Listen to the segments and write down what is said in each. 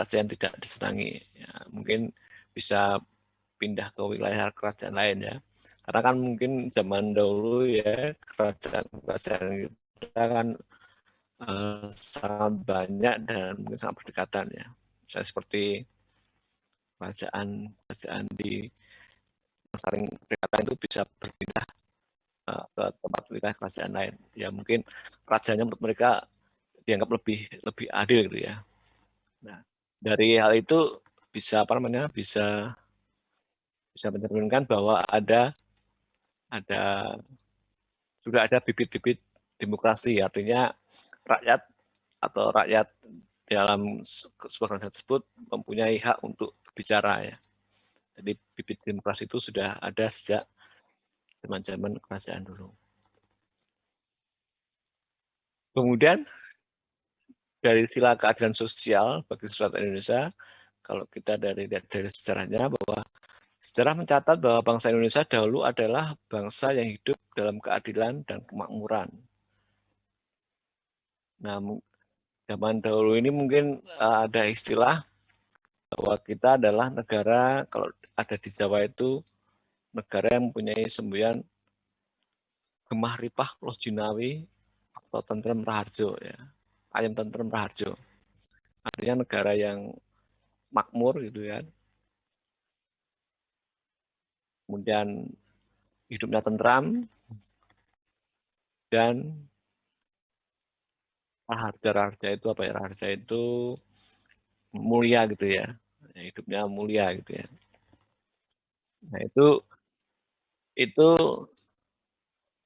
kerajaan tidak disenangi. Ya, mungkin bisa pindah ke wilayah kerajaan lain ya. Karena kan mungkin zaman dahulu ya kerajaan kita kan sangat banyak dan mungkin sangat berdekatan ya. Misalnya seperti kerajaan di saling berdekatan itu bisa berpindah ke tempat wilayah kerajaan lain. Ya mungkin kerajaannya menurut mereka dianggap lebih adil gitu ya. Nah, dari hal itu bisa bisa mencerminkan bahwa sudah ada bibit-bibit demokrasi, artinya rakyat dalam sebuah negara tersebut mempunyai hak untuk berbicara ya. Jadi bibit demokrasi itu sudah ada sejak zaman kerajaan dulu. Kemudian dari sila keadilan sosial bagi masyarakat Indonesia, kalau kita dari sejarahnya bahwa sejarah mencatat bahwa bangsa Indonesia dahulu adalah bangsa yang hidup dalam keadilan dan kemakmuran. Nah, zaman dahulu ini mungkin ada istilah bahwa kita adalah negara, kalau ada di Jawa itu negara yang mempunyai semboyan Gemah Ripah Plus Jinawi atau Tentrem Raharjo ya. Ayam Tentrem Raharjo. Artinya negara yang makmur gitu kan. Kemudian hidupnya tentram dan raharja itu apa ya? Raharja itu mulia gitu ya. Hidupnya mulia gitu ya. Nah, itu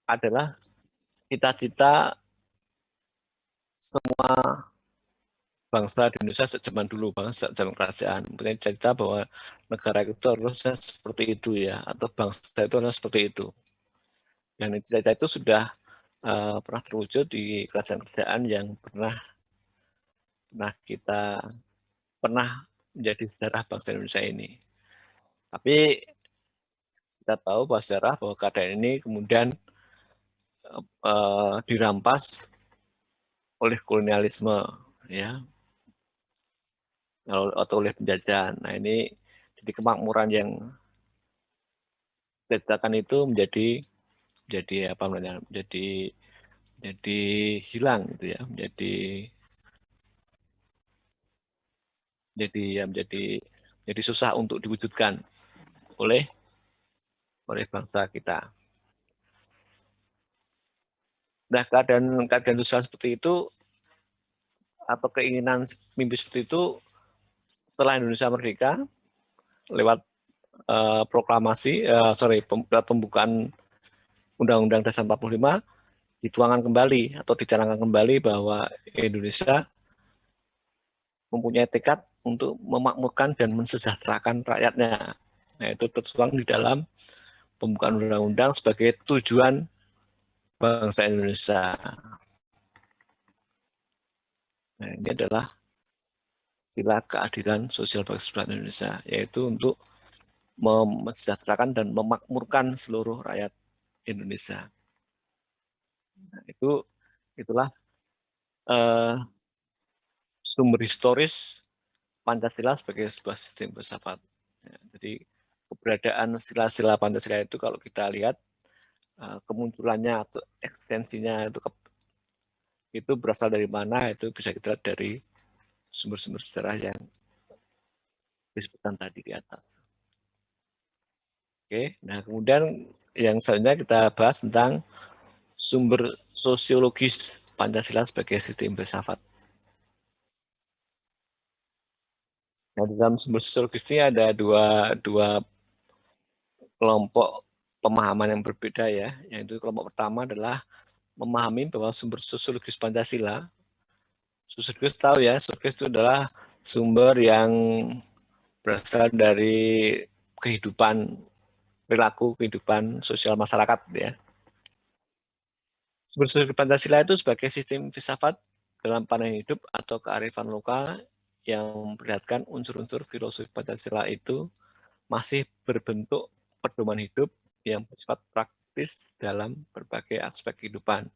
adalah cita-cita semua bangsa di Indonesia zaman dulu, bangsa zaman kerajaan. Punya cerita bahwa negara itu harusnya seperti itu ya, atau bangsa itu harus seperti itu. Dan cerita itu sudah pernah terwujud di kerajaan-kerajaan yang pernah menjadi sejarah bangsa Indonesia ini. Tapi kita tahu bahwa sejarah bahwa keadaan ini kemudian dirampas oleh kolonialisme ya, atau oleh penjajahan. Nah ini jadi kemakmuran yang diciptakan itu menjadi apa namanya, jadi hilang gitu ya, jadi susah untuk diwujudkan oleh bangsa kita. Nah, keadaan sosial seperti itu atau keinginan mimpi seperti itu setelah Indonesia merdeka lewat pembukaan Undang-Undang Dasar 45 dituangkan kembali atau dicanangkan kembali bahwa Indonesia mempunyai tekad untuk memakmurkan dan mensejahterakan rakyatnya. Nah, itu tertuang di dalam pembukaan undang-undang sebagai tujuan bangsa Indonesia. Nah, ini adalah sila keadilan sosial bagi seluruh Indonesia, yaitu untuk mensejahterakan dan memakmurkan seluruh rakyat Indonesia. Nah, itulah sumber historis Pancasila sebagai sebuah sistem filsafat. Ya, jadi keberadaan sila-sila Pancasila itu kalau kita lihat kemunculannya atau ekstensinya itu berasal dari mana, itu bisa kita lihat dari sumber-sumber sejarah yang disebutkan tadi di atas. Oke, nah kemudian yang selanjutnya kita bahas tentang sumber sosiologis Pancasila sebagai sistem filsafat. Nah, dalam sumber sosiologis ini ada dua kelompok pemahaman yang berbeda ya, yaitu kelompok pertama adalah memahami bahwa sumber sosiologis Pancasila, sosiologis tahu ya, sosiologis itu adalah sumber yang berasal dari perilaku kehidupan sosial masyarakat ya. Sumber sosiologis Pancasila itu sebagai sistem filsafat dalam pandangan hidup atau kearifan lokal yang memperlihatkan unsur-unsur filosofi Pancasila itu masih berbentuk pedoman hidup yang bersifat praktis dalam berbagai aspek kehidupan.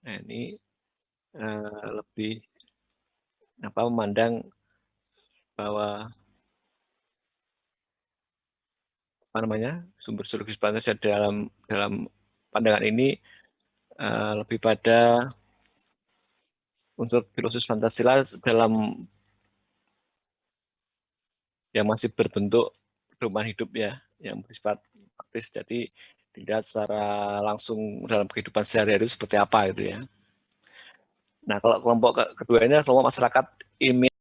Nah, ini lebih memandang bahwa apa namanya sumber psikologis Pancasila dalam pandangan ini lebih pada unsur filosofis Pancasila dalam yang masih berbentuk pedoman hidup ya, yang bersifat praktis. Jadi dilihat secara langsung dalam kehidupan sehari-hari seperti apa itu ya. Nah, kalau kelompok keduanya kelompok masyarakat ilmiah